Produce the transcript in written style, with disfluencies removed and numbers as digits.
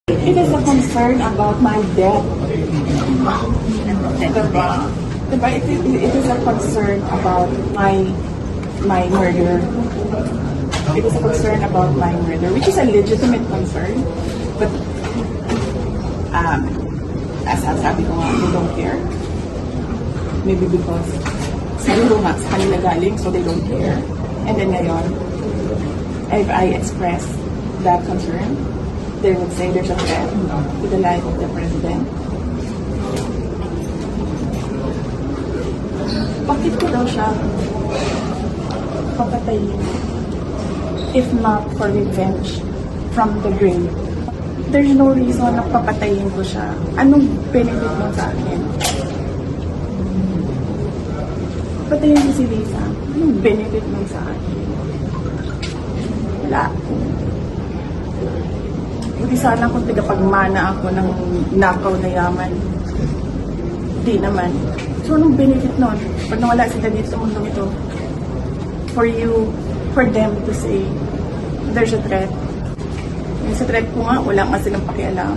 It is a concern about my death. Diba? Diba? It is a concern about my murder. It is a concern about my murder, which is a legitimate concern. But, as sabi ko nga, they don't care. Maybe because siguro nga sa kanila galing, so they don't care. And then ngayon, if I express that concern, they would say there's a threat to the life of the president. Bakit ko daw siya papatayin if not for revenge from the grave? There's no reason na papatayin ko siya. Anong benefit mo sa akin? Patayin ko si Lisa. Anong benefit mo sa akin? Wala. Hindi sana kung tagapagmana ako ng nakaw na yaman. Di naman. So, anong benefit nun? Pag nawala sila dito sa mundong ito, for them to say, there's a threat. Yung sa threat ko nga, wala nga silang pakialam.